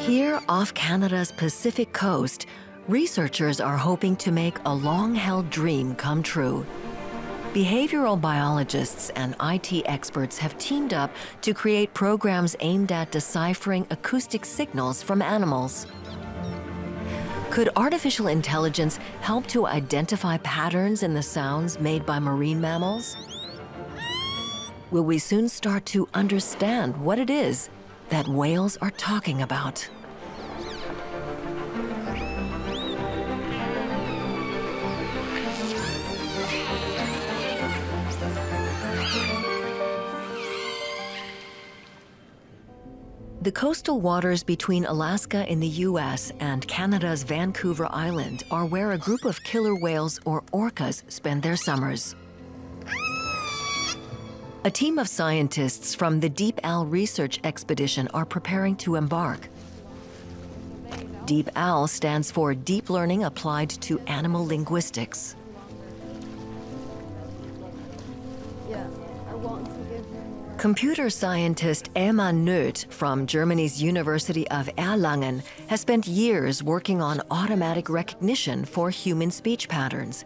Here off Canada's Pacific coast, researchers are hoping to make a long-held dream come true. Behavioral biologists and IT experts have teamed up to create programs aimed at deciphering acoustic signals from animals. Could artificial intelligence help to identify patterns in the sounds made by marine mammals? Will we soon start to understand what it is that whales are talking about? The coastal waters between Alaska in the US and Canada's Vancouver Island are where a group of killer whales, or orcas, spend their summers. A team of scientists from the Deep Owl Research Expedition are preparing to embark. Deep Owl stands for Deep Learning Applied to Animal Linguistics. Computer scientist Elmar Noeth from Germany's University of Erlangen has spent years working on automatic recognition for human speech patterns.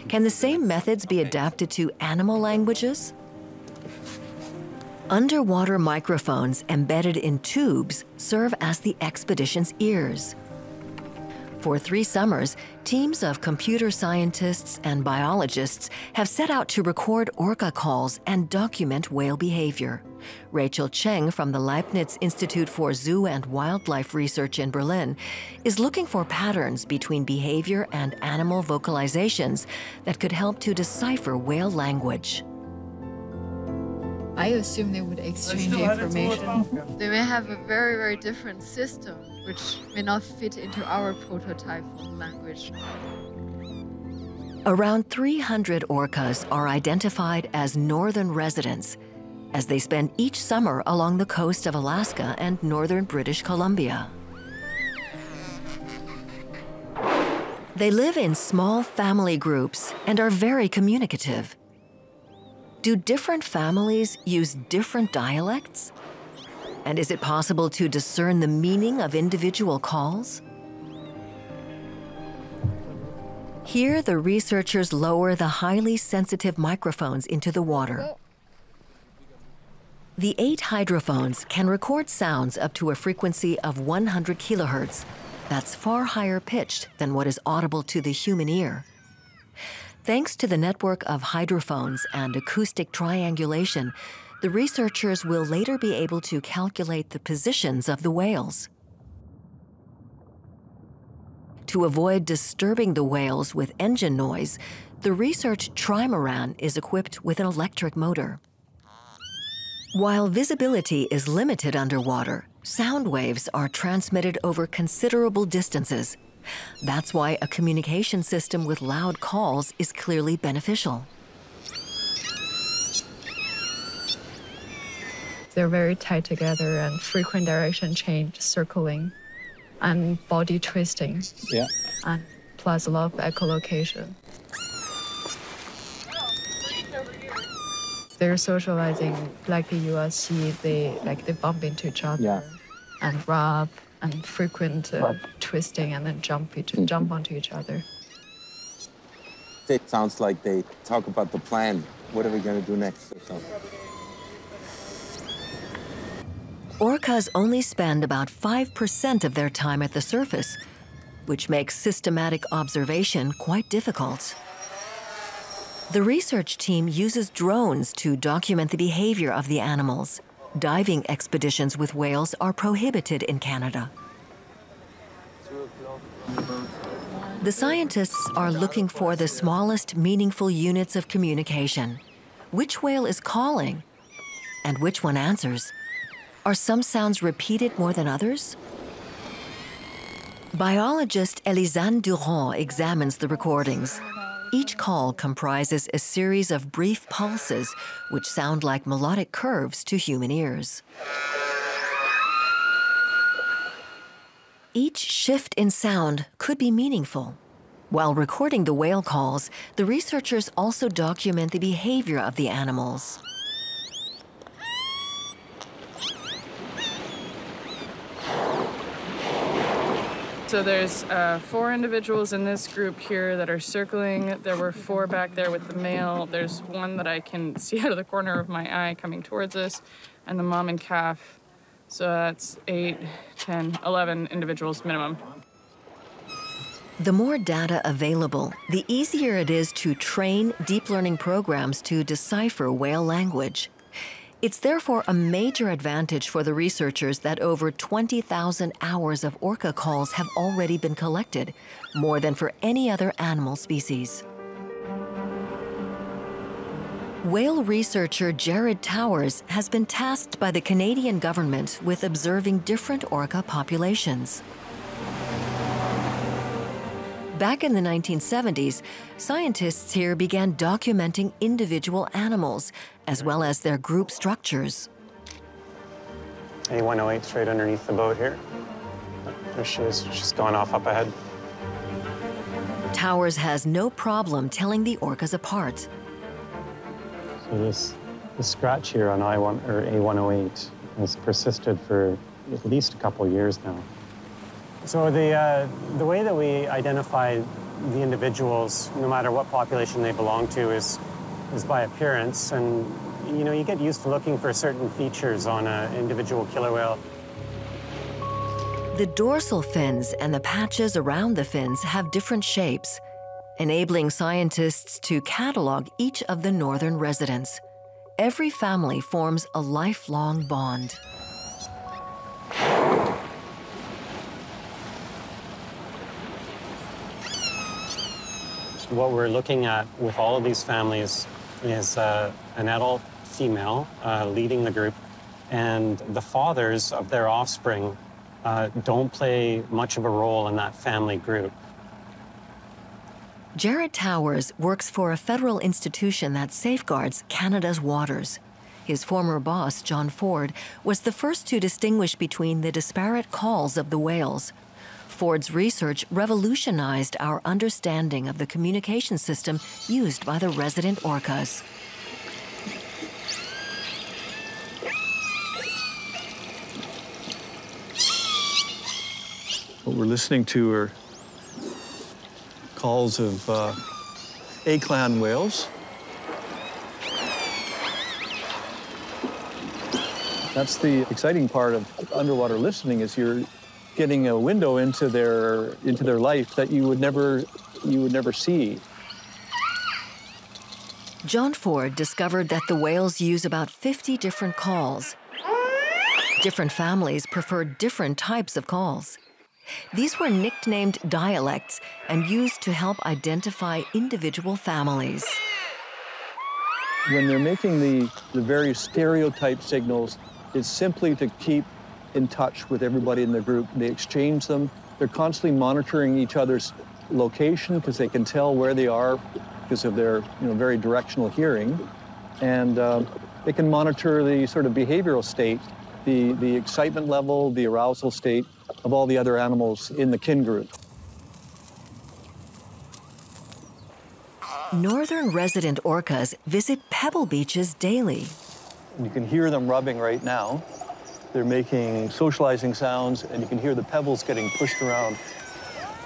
Can the same methods be adapted to animal languages? Underwater microphones embedded in tubes serve as the expedition's ears. For 3 summers, teams of computer scientists and biologists have set out to record orca calls and document whale behavior. Rachael Cheng from the Leibniz Institute for Zoo and Wildlife Research in Berlin is looking for patterns between behavior and animal vocalizations that could help to decipher whale language. I assume they would exchange information. They may have a very, very different system, which may not fit into our prototype language. Around 300 orcas are identified as northern residents, as they spend each summer along the coast of Alaska and northern British Columbia. They live in small family groups and are very communicative. Do different families use different dialects? And is it possible to discern the meaning of individual calls? Here, the researchers lower the highly sensitive microphones into the water. The 8 hydrophones can record sounds up to a frequency of 100 kilohertz. That's far higher pitched than what is audible to the human ear. Thanks to the network of hydrophones and acoustic triangulation, the researchers will later be able to calculate the positions of the whales. To avoid disturbing the whales with engine noise, the research trimaran is equipped with an electric motor. While visibility is limited underwater, sound waves are transmitted over considerable distances. That's why a communication system with loud calls is clearly beneficial. They're very tight together and frequent direction change, circling, and body twisting. Yeah. And plus a lot of echolocation. They're socializing like you will see they bump into each other and rub and frequent twisting and then jump onto each other. It sounds like they talk about the plan. What are we going to do next or something? Orcas only spend about 5% of their time at the surface, which makes systematic observation quite difficult. The research team uses drones to document the behavior of the animals. Diving expeditions with whales are prohibited in Canada. The scientists are looking for the smallest meaningful units of communication. Which whale is calling? And which one answers? Are some sounds repeated more than others? Biologist Elisane Durand examines the recordings. Each call comprises a series of brief pulses, which sound like melodic curves to human ears. Each shift in sound could be meaningful. While recording the whale calls, the researchers also document the behavior of the animals. So there's 4 individuals in this group here that are circling. There were 4 back there with the male. There's one that I can see out of the corner of my eye coming towards us, and the mom and calf. So that's 8, 10, 11 individuals minimum. The more data available, the easier it is to train deep learning programs to decipher whale language. It's therefore a major advantage for the researchers that over 20,000 hours of orca calls have already been collected, more than for any other animal species. Whale researcher Jared Towers has been tasked by the Canadian government with observing different orca populations. Back in the 1970s, scientists here began documenting individual animals, as well as their group structures. A108 straight underneath the boat here. There she is. She's going off up ahead. Towers has no problem telling the orcas apart. So this scratch here on A108 has persisted for at least a couple years now. So the way that we identify the individuals, no matter what population they belong to, is by appearance. And you know, you get used to looking for certain features on an individual killer whale. The dorsal fins and the patches around the fins have different shapes, enabling scientists to catalog each of the northern residents. Every family forms a lifelong bond. What we're looking at with all of these families is an adult female leading the group, and the fathers of their offspring don't play much of a role in that family group. Jared Towers works for a federal institution that safeguards Canada's waters. His former boss, John Ford, was the first to distinguish between the disparate calls of the whales. Ford's research revolutionized our understanding of the communication system used by the resident orcas. What we're listening to are calls of A-clan whales. That's the exciting part of underwater listening, is you're getting a window into their life that you would never see. John Ford discovered that the whales use about 50 different calls. Different families prefer different types of calls. These were nicknamed dialects and used to help identify individual families. When they're making the various stereotype signals, it's simply to keep in touch with everybody in the group. They exchange them. They're constantly monitoring each other's location because they can tell where they are because of their very directional hearing. And they can monitor the sort of behavioral state, the excitement level, the arousal state of all the other animals in the kin group. Northern resident orcas visit pebble beaches daily. You can hear them rubbing right now. They're making socializing sounds, and you can hear the pebbles getting pushed around,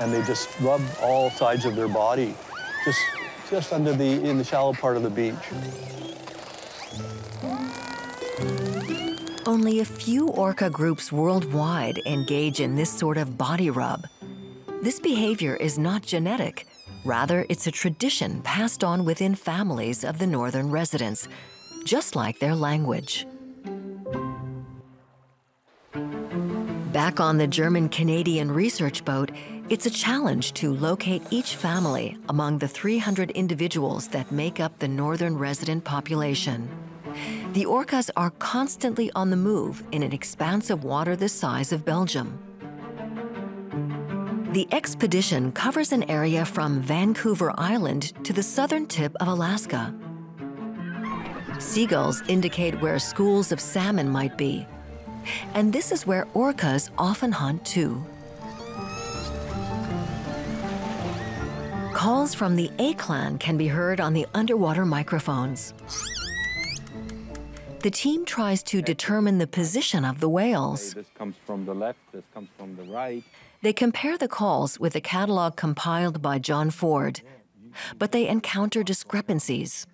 and they just rub all sides of their body, just under in the shallow part of the beach. Only a few orca groups worldwide engage in this sort of body rub. This behavior is not genetic. Rather, it's a tradition passed on within families of the northern residents, just like their language. Back on the German-Canadian research boat, it's a challenge to locate each family among the 300 individuals that make up the northern resident population. The orcas are constantly on the move in an expanse of water the size of Belgium. The expedition covers an area from Vancouver Island to the southern tip of Alaska. Seagulls indicate where schools of salmon might be. And this is where orcas often hunt too. Calls from the A-clan can be heard on the underwater microphones. The team tries to determine the position of the whales. This comes from the left, this comes from the right. They compare the calls with a catalog compiled by John Ford, but they encounter discrepancies.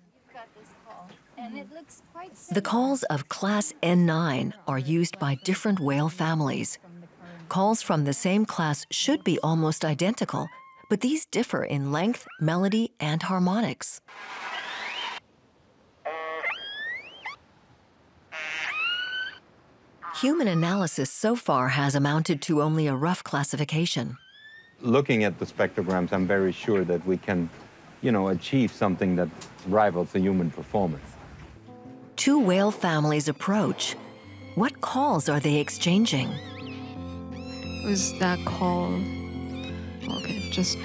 The calls of Class N9 are used by different whale families. Calls from the same class should be almost identical, but these differ in length, melody, and harmonics. Human analysis so far has amounted to only a rough classification. Looking at the spectrograms, I'm very sure that we can, achieve something that rivals the human performance. Two whale families approach. What calls are they exchanging? Was that call? Okay, just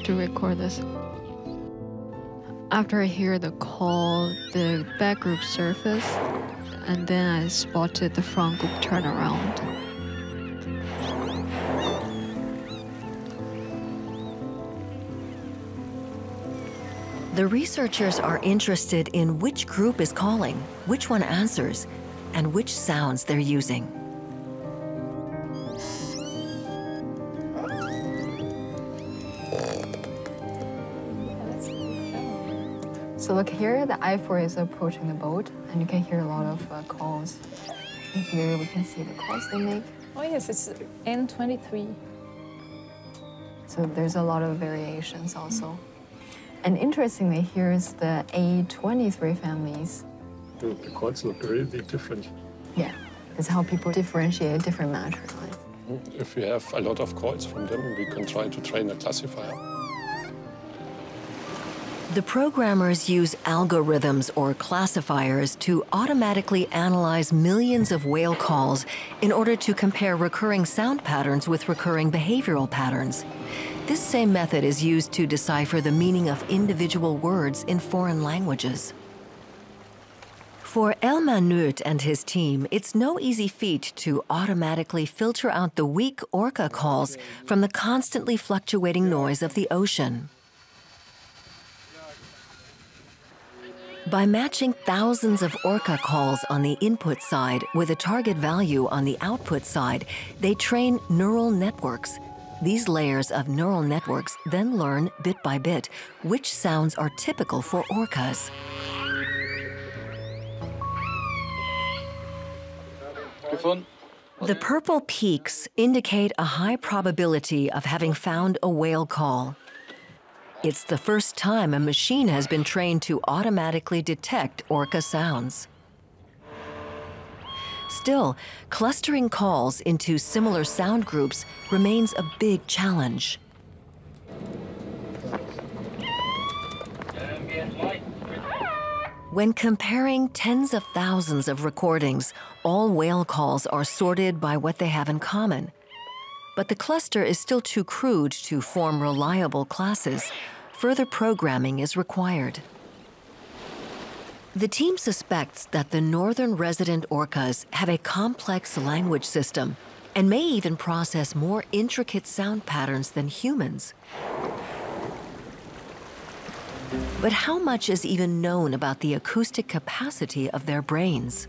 to record this. After I hear the call, the back group surface, and then I spotted the front group turn around. The researchers are interested in which group is calling, which one answers, and which sounds they're using. So look here, the I-4 is approaching the boat, and you can hear a lot of calls. And here we can see the calls they make. Oh yes, it's N23. So there's a lot of variations also. And interestingly, here's the A23 families. The calls look really different. Yeah, it's how people differentiate different matter lines. If we have a lot of calls from them, we can try to train a classifier. The programmers use algorithms or classifiers to automatically analyze millions of whale calls in order to compare recurring sound patterns with recurring behavioral patterns. This same method is used to decipher the meaning of individual words in foreign languages. For Elmar Noeth and his team, it's no easy feat to automatically filter out the weak orca calls from the constantly fluctuating noise of the ocean. By matching thousands of orca calls on the input side with a target value on the output side, they train neural networks. These layers of neural networks then learn, bit by bit, which sounds are typical for orcas. The purple peaks indicate a high probability of having found a whale call. It's the first time a machine has been trained to automatically detect orca sounds. Still, clustering calls into similar sound groups remains a big challenge. When comparing tens of thousands of recordings, all whale calls are sorted by what they have in common. But the cluster is still too crude to form reliable classes. Further programming is required. The team suspects that the northern resident orcas have a complex language system and may even process more intricate sound patterns than humans. But how much is even known about the acoustic capacity of their brains?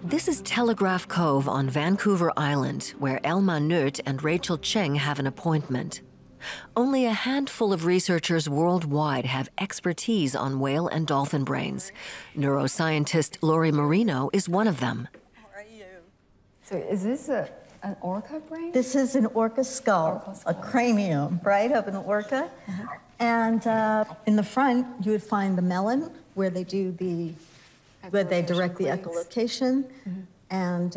This is Telegraph Cove on Vancouver Island, where Elmar Noeth and Rachael Cheng have an appointment. Only a handful of researchers worldwide have expertise on whale and dolphin brains. Neuroscientist Lori Marino is one of them. How are you? So is this an orca brain? This is an orca skull, a cranium, right, of an orca. And in the front, you would find the melon, where they do where they direct the echolocation. And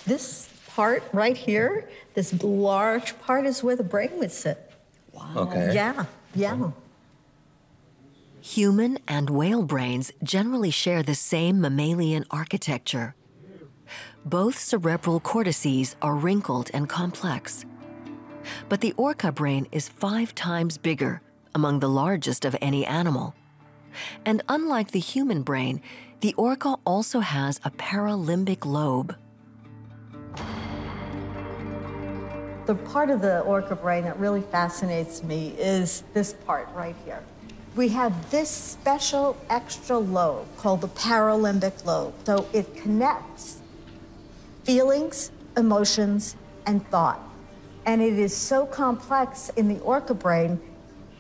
this part right here, this large part, is where the brain would sit. Wow. Okay. Yeah, yeah. Human and whale brains generally share the same mammalian architecture. Both cerebral cortices are wrinkled and complex. But the orca brain is 5 times bigger, among the largest of any animal. And unlike the human brain, the orca also has a Paralympic lobe. The part of the orca brain that really fascinates me is this part right here. We have this special extra lobe called the Paralympic lobe. So it connects feelings, emotions, and thought. And it is so complex in the orca brain,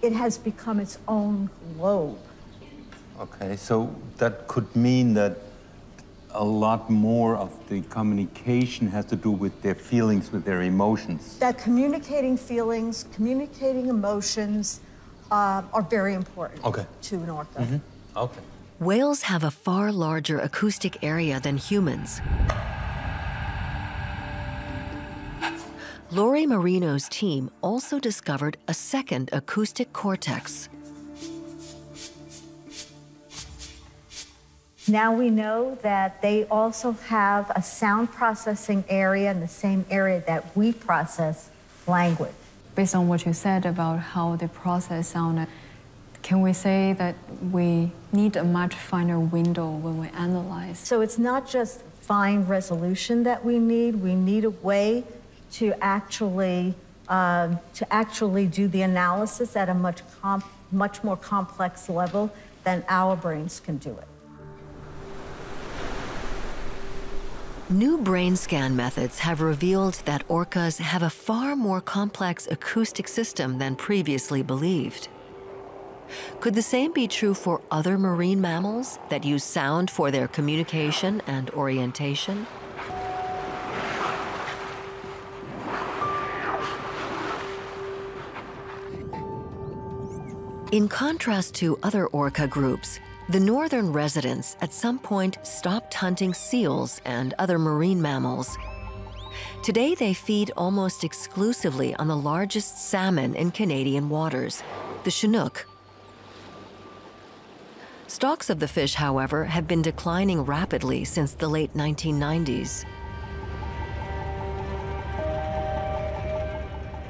it has become its own lobe. Okay, so that could mean that a lot more of the communication has to do with their feelings, with their emotions. That communicating feelings, communicating emotions are very important to an orca. Mm-hmm. Okay. Whales have a far larger acoustic area than humans. Lori Marino's team also discovered a second acoustic cortex. Now we know that they also have a sound processing area in the same area that we process language. Based on what you said about how they process sound, can we say that we need a much finer window when we analyze? So it's not just fine resolution that we need a way to actually do the analysis at a much more complex level than our brains can do it. New brain scan methods have revealed that orcas have a far more complex acoustic system than previously believed. Could the same be true for other marine mammals that use sound for their communication and orientation? In contrast to other orca groups, the northern residents at some point stopped hunting seals and other marine mammals. Today they feed almost exclusively on the largest salmon in Canadian waters, the Chinook. Stocks of the fish, however, have been declining rapidly since the late 1990s.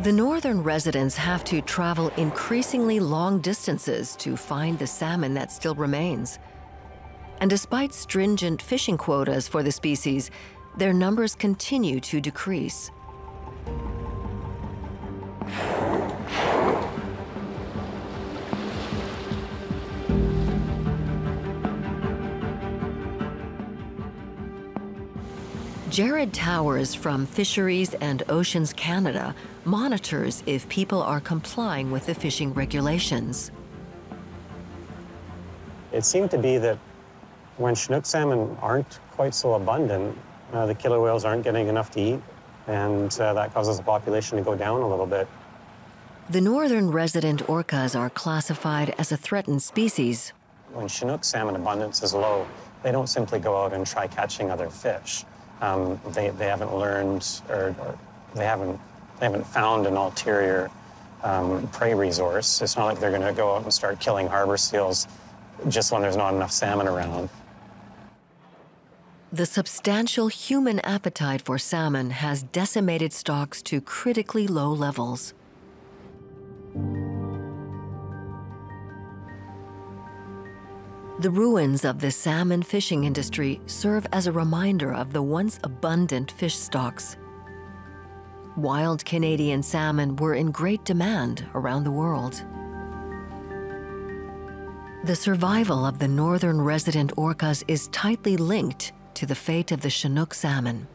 The northern residents have to travel increasingly long distances to find the salmon that still remains. And despite stringent fishing quotas for the species, their numbers continue to decrease. Jared Towers from Fisheries and Oceans Canada monitors if people are complying with the fishing regulations. It seemed to be that when Chinook salmon aren't quite so abundant, the killer whales aren't getting enough to eat, and that causes the population to go down a little bit. The northern resident orcas are classified as a threatened species. When Chinook salmon abundance is low, they don't simply go out and try catching other fish. They haven't learned or they haven't found an ulterior prey resource. It's not like they're going to go out and start killing harbor seals just when there's not enough salmon around. The substantial human appetite for salmon has decimated stocks to critically low levels. The ruins of the salmon fishing industry serve as a reminder of the once abundant fish stocks. Wild Canadian salmon were in great demand around the world. The survival of the northern resident orcas is tightly linked to the fate of the Chinook salmon.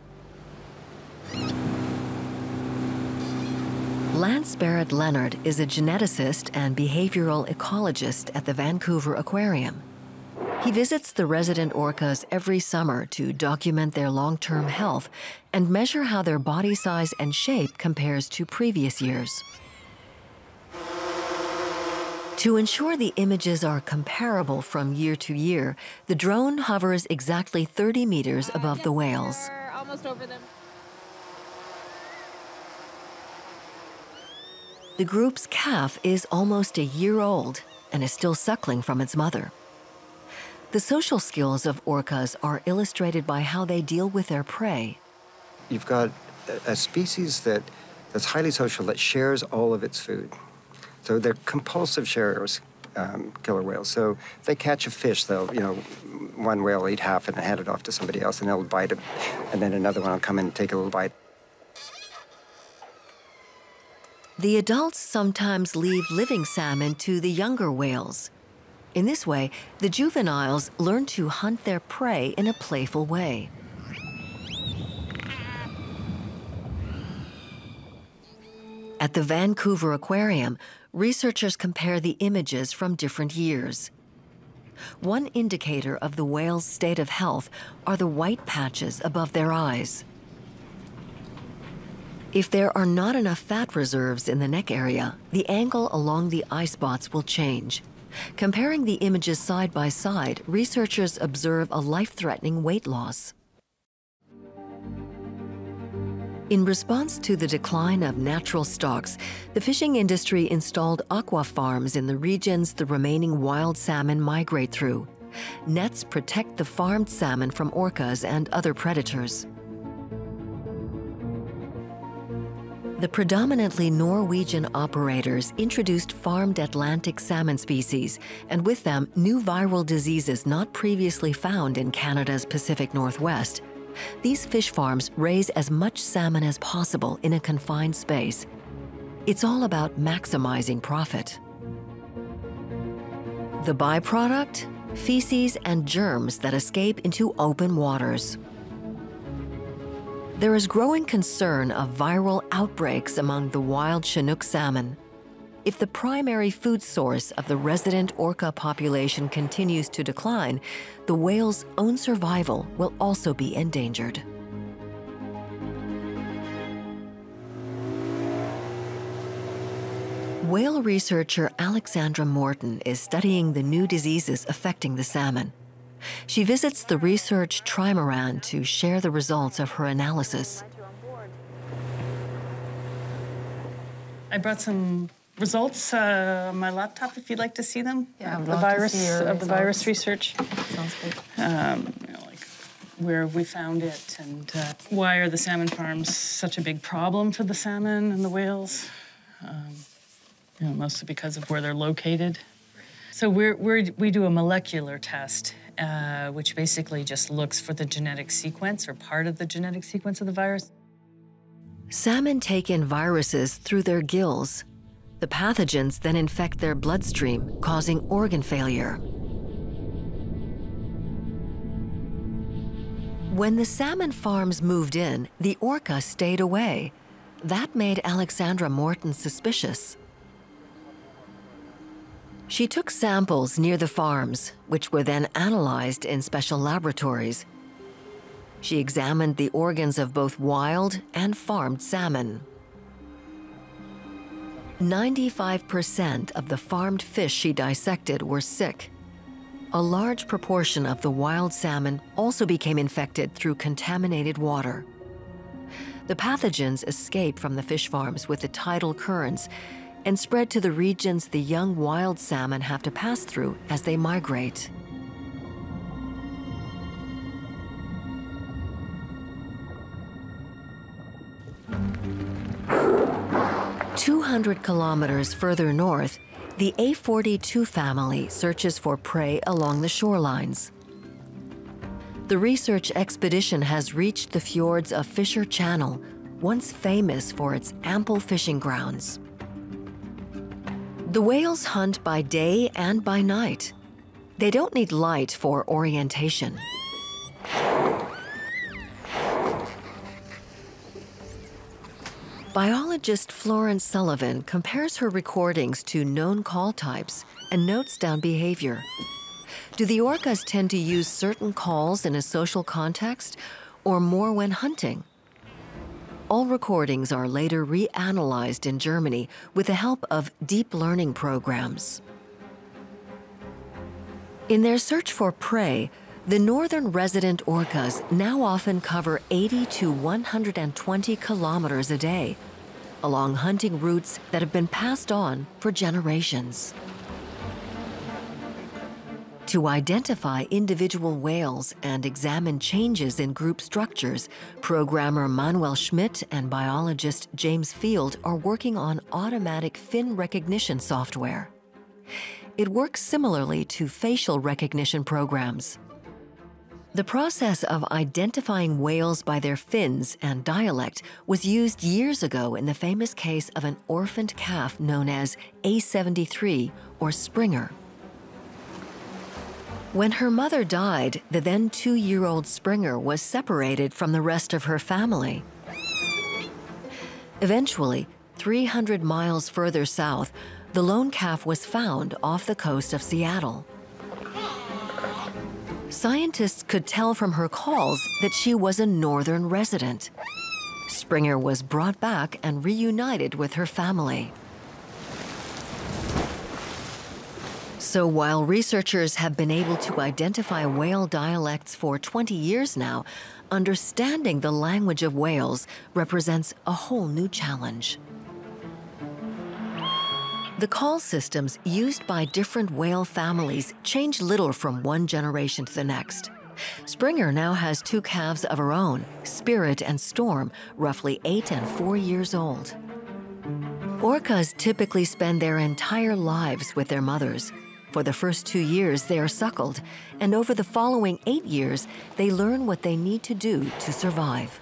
Lance Barrett Leonard is a geneticist and behavioral ecologist at the Vancouver Aquarium. He visits the resident orcas every summer to document their long-term health and measure how their body size and shape compares to previous years. To ensure the images are comparable from year to year, the drone hovers exactly 30 meters above the whales. We're almost over them. The group's calf is almost a year old and is still suckling from its mother. The social skills of orcas are illustrated by how they deal with their prey. You've got a species that's highly social, that shares all of its food. So they're compulsive sharers, killer whales. So if they catch a fish, they'll, one whale will eat half and hand it off to somebody else, and they'll bite it, and then another one will come in and take a little bite. The adults sometimes leave living salmon to the younger whales. In this way, the juveniles learn to hunt their prey in a playful way. At the Vancouver Aquarium, researchers compare the images from different years. One indicator of the whale's state of health are the white patches above their eyes. If there are not enough fat reserves in the neck area, the angle along the eye spots will change. Comparing the images side by side, researchers observe a life-threatening weight loss. In response to the decline of natural stocks, the fishing industry installed aqua farms in the regions the remaining wild salmon migrate through. Nets protect the farmed salmon from orcas and other predators. The predominantly Norwegian operators introduced farmed Atlantic salmon species, and with them, new viral diseases not previously found in Canada's Pacific Northwest. These fish farms raise as much salmon as possible in a confined space. It's all about maximizing profit. The byproduct? Feces and germs that escape into open waters. There is growing concern of viral outbreaks among the wild Chinook salmon. If the primary food source of the resident orca population continues to decline, the whale's own survival will also be endangered. Whale researcher Alexandra Morton is studying the new diseases affecting the salmon. She visits the research trimaran to share the results of her analysis. I brought some results on my laptop if you'd like to see them. Yeah, the virus research. Sounds good. Like where we found it and why are the salmon farms such a big problem for the salmon and the whales? Mostly because of where they're located. So we do a molecular test, which basically just looks for the genetic sequence or part of the genetic sequence of the virus. Salmon take in viruses through their gills. The pathogens then infect their bloodstream, causing organ failure. When the salmon farms moved in, the orca stayed away. That made Alexandra Morton suspicious. She took samples near the farms, which were then analyzed in special laboratories. She examined the organs of both wild and farmed salmon. 95% of the farmed fish she dissected were sick. A large proportion of the wild salmon also became infected through contaminated water. The pathogens escape from the fish farms with the tidal currents and spread to the regions the young wild salmon have to pass through as they migrate. "200 kilometers further north, the A42 family searches for prey along the shorelines. The research expedition has reached the fjords of Fisher Channel, once famous for its ample fishing grounds. The whales hunt by day and by night. They don't need light for orientation. Biologist Florence Sullivan compares her recordings to known call types and notes down behavior. Do the orcas tend to use certain calls in a social context or more when hunting? All recordings are later reanalyzed in Germany with the help of deep learning programs. In their search for prey, the northern resident orcas now often cover 80 to 120 kilometers a day, along hunting routes that have been passed on for generations. To identify individual whales and examine changes in group structures, programmer Manuel Schmidt and biologist James Field are working on automatic fin recognition software. It works similarly to facial recognition programs. The process of identifying whales by their fins and dialect was used years ago in the famous case of an orphaned calf known as A73 or Springer. When her mother died, the then 2-year-old Springer was separated from the rest of her family. Eventually, 300 miles further south, the lone calf was found off the coast of Seattle. Scientists could tell from her calls that she was a northern resident. Springer was brought back and reunited with her family. So while researchers have been able to identify whale dialects for 20 years now, understanding the language of whales represents a whole new challenge. The call systems used by different whale families change little from one generation to the next. Springer now has 2 calves of her own, Spirit and Storm, roughly 8 and 4 years old. Orcas typically spend their entire lives with their mothers. For the first 2 years, they are suckled, and over the following 8 years, they learn what they need to do to survive.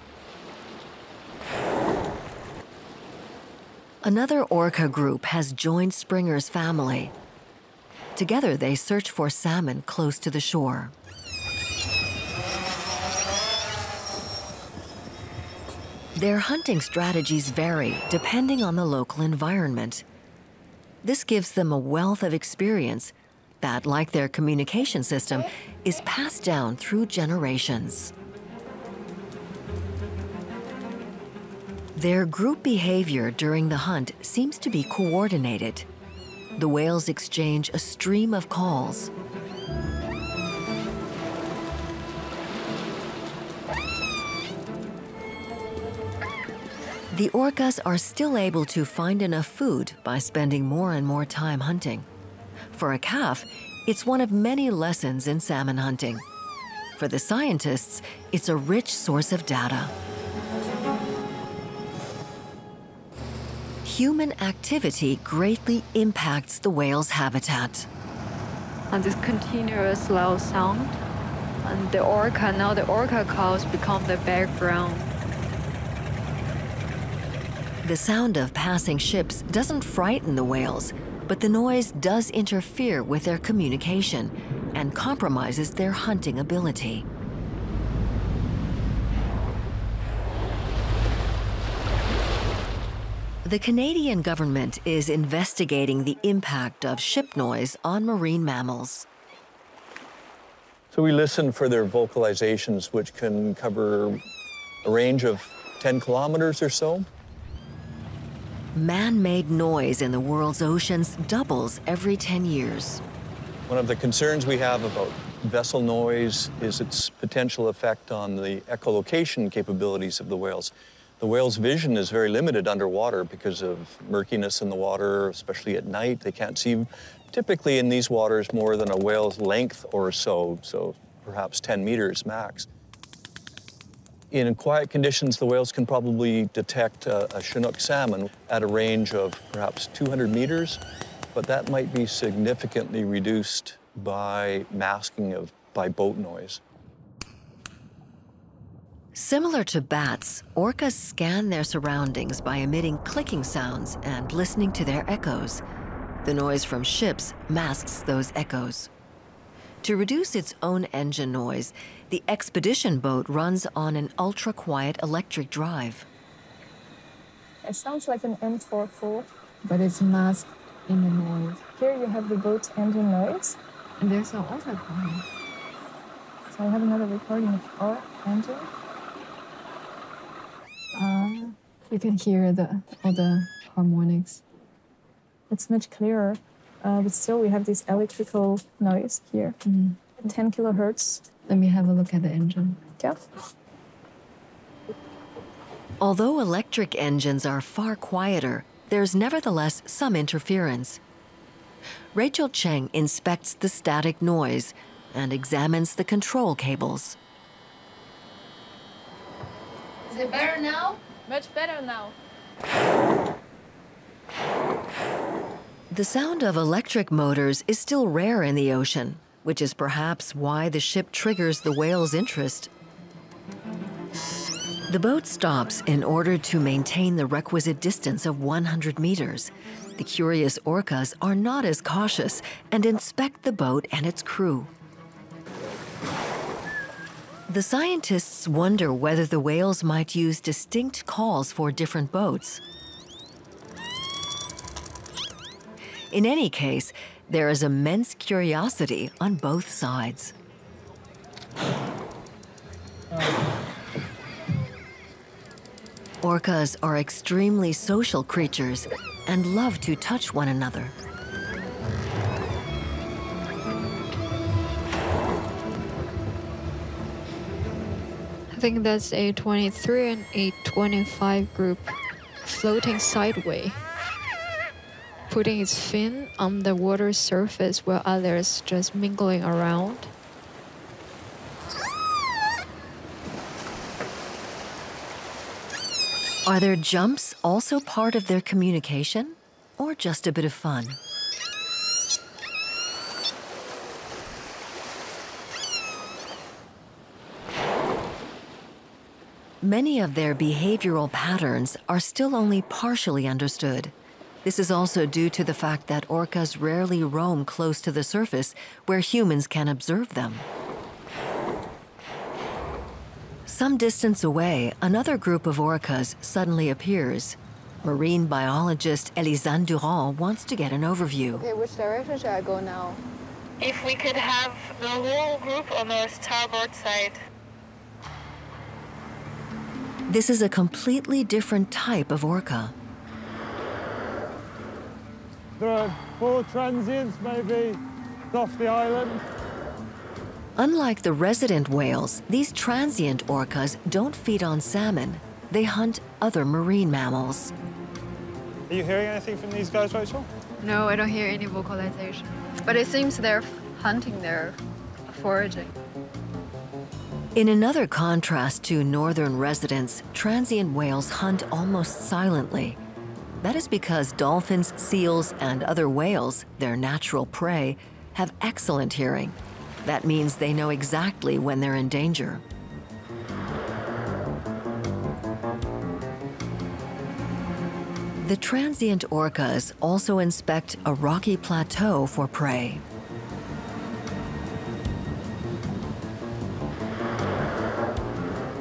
Another orca group has joined Springer's family. Together, they search for salmon close to the shore. Their hunting strategies vary depending on the local environment. This gives them a wealth of experience that, like their communication system, is passed down through generations. Their group behavior during the hunt seems to be coordinated. The whales exchange a stream of calls. The orcas are still able to find enough food by spending more and more time hunting. For a calf, it's one of many lessons in salmon hunting. For the scientists, it's a rich source of data. Human activity greatly impacts the whale's habitat. And this continuous loud sound, and the orca calls become the background. The sound of passing ships doesn't frighten the whales, but the noise does interfere with their communication and compromises their hunting ability. The Canadian government is investigating the impact of ship noise on marine mammals. So we listen for their vocalizations, which can cover a range of 10 kilometers or so. Man-made noise in the world's oceans doubles every 10 years. One of the concerns we have about vessel noise is its potential effect on the echolocation capabilities of the whales. The whale's vision is very limited underwater because of murkiness in the water, especially at night. They can't see typically in these waters more than a whale's length or so perhaps 10 meters max. In quiet conditions, the whales can probably detect a Chinook salmon at a range of perhaps 200 meters, but that might be significantly reduced by masking by boat noise. Similar to bats, orcas scan their surroundings by emitting clicking sounds and listening to their echoes. The noise from ships masks those echoes. To reduce its own engine noise, the expedition boat runs on an ultra-quiet electric drive. It sounds like an M44, but it's masked in the noise. Here you have the boat engine noise. And there's also quiet. So I have another recording of our engine. You can hear all the harmonics. It's much clearer, but still we have this electrical noise here. 10 kilohertz. Let me have a look at the engine. Yeah. Although electric engines are far quieter, there's nevertheless some interference. Rachael Cheng inspects the static noise and examines the control cables. Is it better now? Much better now. The sound of electric motors is still rare in the ocean, which is perhaps why the ship triggers the whale's interest. The boat stops in order to maintain the requisite distance of 100 meters. The curious orcas are not as cautious and inspect the boat and its crew. The scientists wonder whether the whales might use distinct calls for different boats. In any case, there is immense curiosity on both sides. Orcas are extremely social creatures and love to touch one another. I think that's a 23 and a 25 group floating sideways, putting its fin on the water surface while others just mingling around. Are their jumps also part of their communication, or just a bit of fun? Many of their behavioral patterns are still only partially understood. This is also due to the fact that orcas rarely roam close to the surface where humans can observe them. Some distance away, another group of orcas suddenly appears. Marine biologist Elisane Durand wants to get an overview. Okay, which direction should I go now? If we could have the whole group on the starboard side. This is a completely different type of orca. There are 4 transients maybe off the island. Unlike the resident whales, these transient orcas don't feed on salmon. They hunt other marine mammals. Are you hearing anything from these guys, Rachael? No, I don't hear any vocalization. But it seems they're hunting, they're foraging. In another contrast to northern residents, transient whales hunt almost silently. That is because dolphins, seals, and other whales, their natural prey, have excellent hearing. That means they know exactly when they're in danger. The transient orcas also inspect a rocky plateau for prey.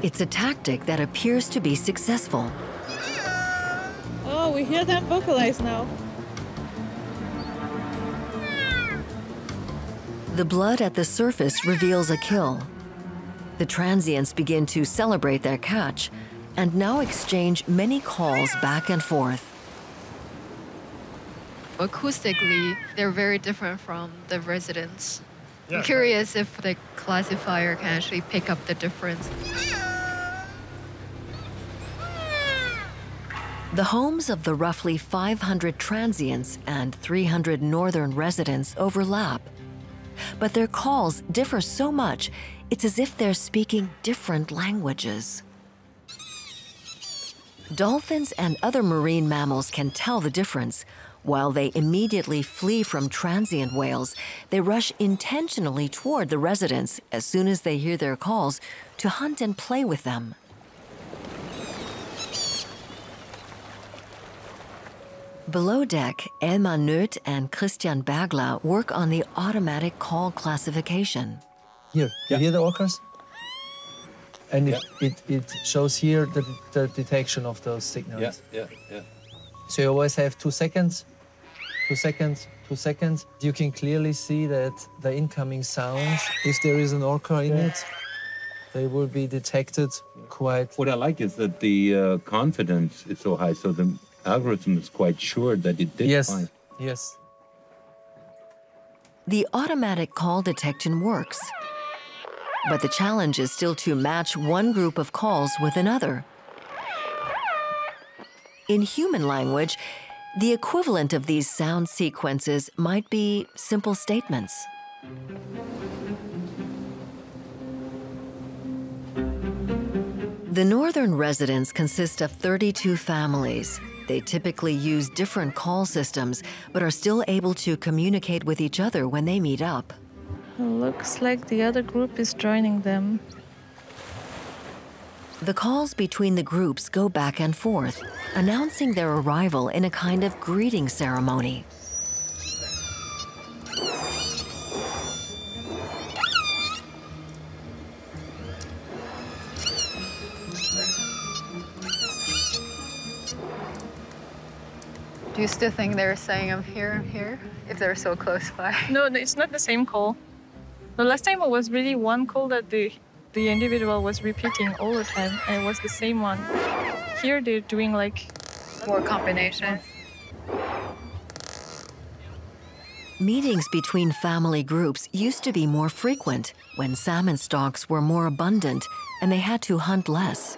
It's a tactic that appears to be successful. Oh, we hear them vocalize now. The blood at the surface reveals a kill. The transients begin to celebrate their catch and now exchange many calls back and forth. Acoustically, they're very different from the residents. I'm curious if the classifier can actually pick up the difference. The homes of the roughly 500 transients and 300 northern residents overlap. But their calls differ so much, it's as if they're speaking different languages. Dolphins and other marine mammals can tell the difference. While they immediately flee from transient whales, they rush intentionally toward the residents as soon as they hear their calls to hunt and play with them. Below deck, Elmar Noeth and Christian Bergler work on the automatic call classification. Here, you hear the orcas? And it shows here the detection of those signals. Yeah. So you always have 2 seconds, 2 seconds, 2 seconds. You can clearly see that the incoming sounds, if there is an orca in it, they will be detected quite... What I like is that the confidence is so high, so the algorithm is quite sure that it did find. Yes. The automatic call detection works. But the challenge is still to match one group of calls with another. In human language, the equivalent of these sound sequences might be simple statements. The northern residents consist of 32 families. They typically use different call systems, but are still able to communicate with each other when they meet up. Looks like the other group is joining them. The calls between the groups go back and forth, announcing their arrival in a kind of greeting ceremony. Do Do you still think they're saying I'm here, if they're so close by? No, it's not the same call. The last time it was really one call that the individual was repeating all the time, and it was the same one. Here they're doing like more combinations. Meetings between family groups used to be more frequent when salmon stocks were more abundant and they had to hunt less.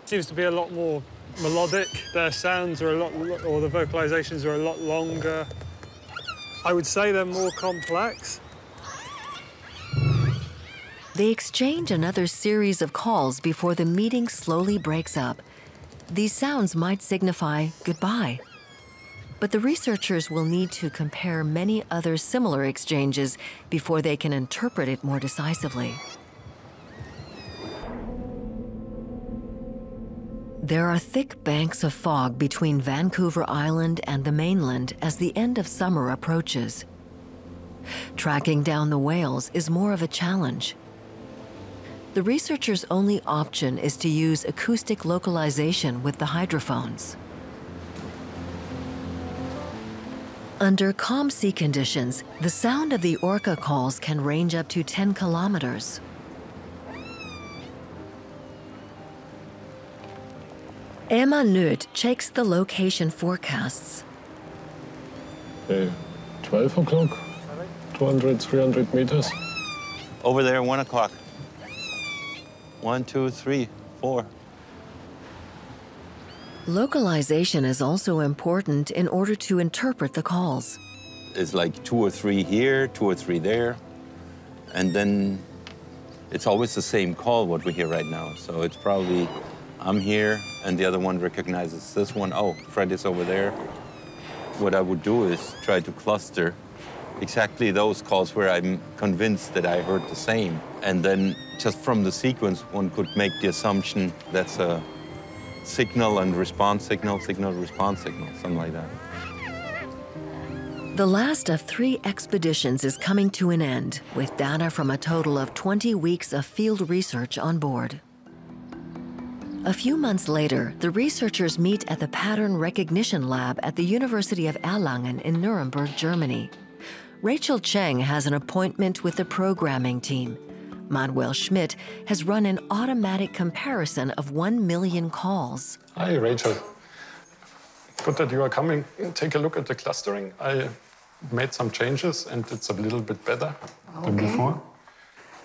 Seems to be a lot more melodic. Their sounds are or the vocalizations are a lot longer. I would say they're more complex. They exchange another series of calls before the meeting slowly breaks up. These sounds might signify goodbye. But the researchers will need to compare many other similar exchanges before they can interpret it more decisively. There are thick banks of fog between Vancouver Island and the mainland as the end of summer approaches. Tracking down the whales is more of a challenge. The researchers' only option is to use acoustic localization with the hydrophones. Under calm sea conditions, the sound of the orca calls can range up to 10 kilometers. Noeth checks the location forecasts. 12 o'clock, 200, 300 meters. Over there, 1 o'clock. 1, 2, 3, 4. Localization is also important in order to interpret the calls. It's like 2 or 3 here, 2 or 3 there. And then it's always the same call, what we hear right now. So it's probably, I'm here, and the other one recognizes this one. Oh, Freddy's over there. What I would do is try to cluster exactly those calls where I'm convinced that I heard the same. And then just from the sequence, one could make the assumption that's a signal and response signal, signal, response signal, something like that. The last of 3 expeditions is coming to an end, with data from a total of 20 weeks of field research on board. A few months later, the researchers meet at the Pattern Recognition Lab at the University of Erlangen in Nuremberg, Germany. Rachael Cheng has an appointment with the programming team. Manuel Schmidt has run an automatic comparison of 1 million calls. Hi, Rachel. Good that you are coming. Take a look at the clustering. I made some changes, and it's a little bit better than before.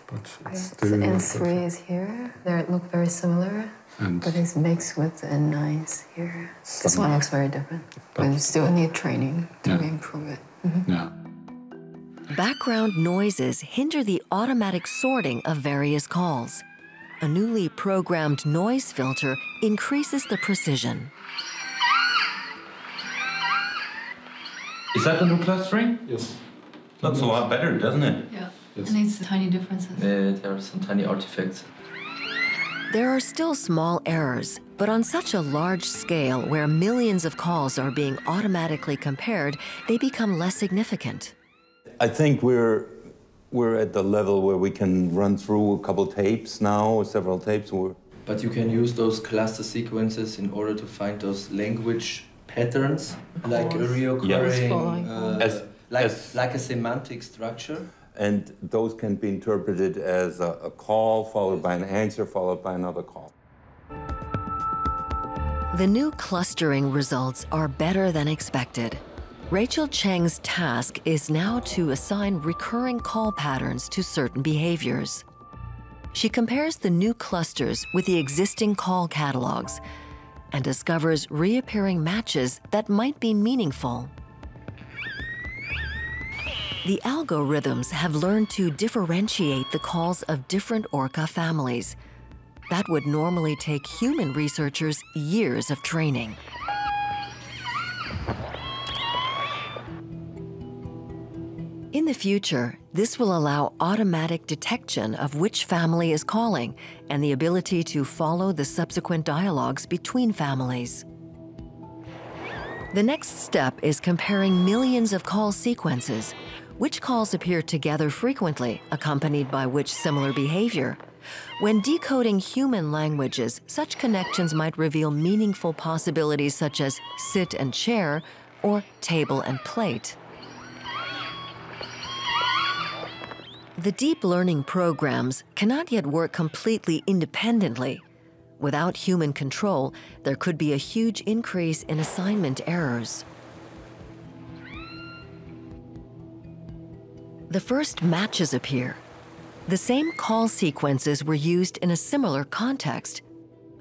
But it's still... N3 is here. They look very similar, but it's mixed with the N9s here. This one looks very different, but you still need training to improve it. Yeah. Background noises hinder the automatic sorting of various calls. A newly programmed noise filter increases the precision. Is that the new clustering? Yes. Looks a lot better, doesn't it? Yeah. Yes. And it's tiny differences. There are some tiny artifacts. There are still small errors, but on such a large scale where millions of calls are being automatically compared, they become less significant. I think we're at the level where we can run through a couple tapes now, several tapes. But you can use those cluster sequences in order to find those language patterns, like a reoccurring, like a semantic structure. And those can be interpreted as a call followed by an answer followed by another call. The new clustering results are better than expected. Rachael Cheng's task is now to assign recurring call patterns to certain behaviors. She compares the new clusters with the existing call catalogs and discovers reappearing matches that might be meaningful. The algorithms have learned to differentiate the calls of different orca families. That would normally take human researchers years of training. In the future, this will allow automatic detection of which family is calling and the ability to follow the subsequent dialogues between families. The next step is comparing millions of call sequences. Which calls appear together frequently, accompanied by which similar behavior, When decoding human languages, such connections might reveal meaningful possibilities such as sit and chair or table and plate. The deep learning programs cannot yet work completely independently. Without human control, there could be a huge increase in assignment errors. The first matches appear. The same call sequences were used in a similar context,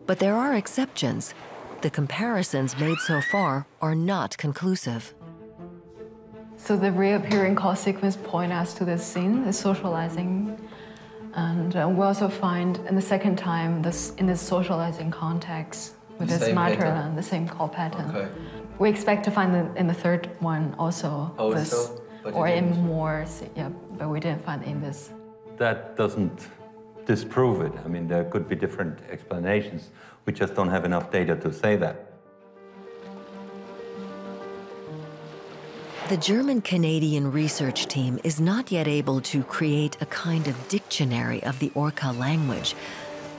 but there are exceptions. The comparisons made so far are not conclusive. So the reappearing call sequence point us to this scene, the socializing. And we also find in the second time, in this socializing context, with this Mammalian, the same call pattern. Okay. We expect to find in the third one also this, or in more, yeah, but we didn't find in this. That doesn't disprove it. I mean, there could be different explanations. We just don't have enough data to say that. The German-Canadian research team is not yet able to create a kind of dictionary of the orca language,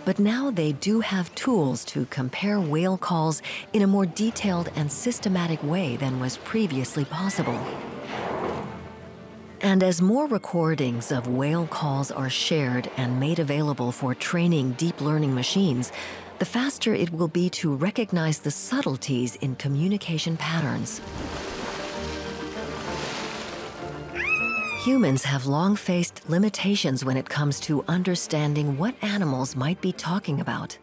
but now they do have tools to compare whale calls in a more detailed and systematic way than was previously possible. And as more recordings of whale calls are shared and made available for training deep learning machines, the faster it will be to recognize the subtleties in communication patterns. Humans have long faced limitations when it comes to understanding what animals might be talking about.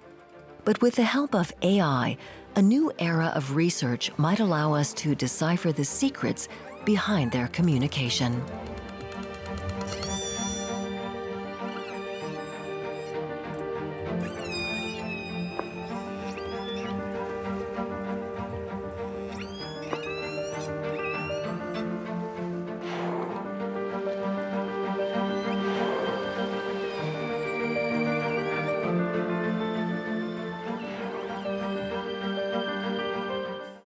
But with the help of AI, a new era of research might allow us to decipher the secrets behind their communication.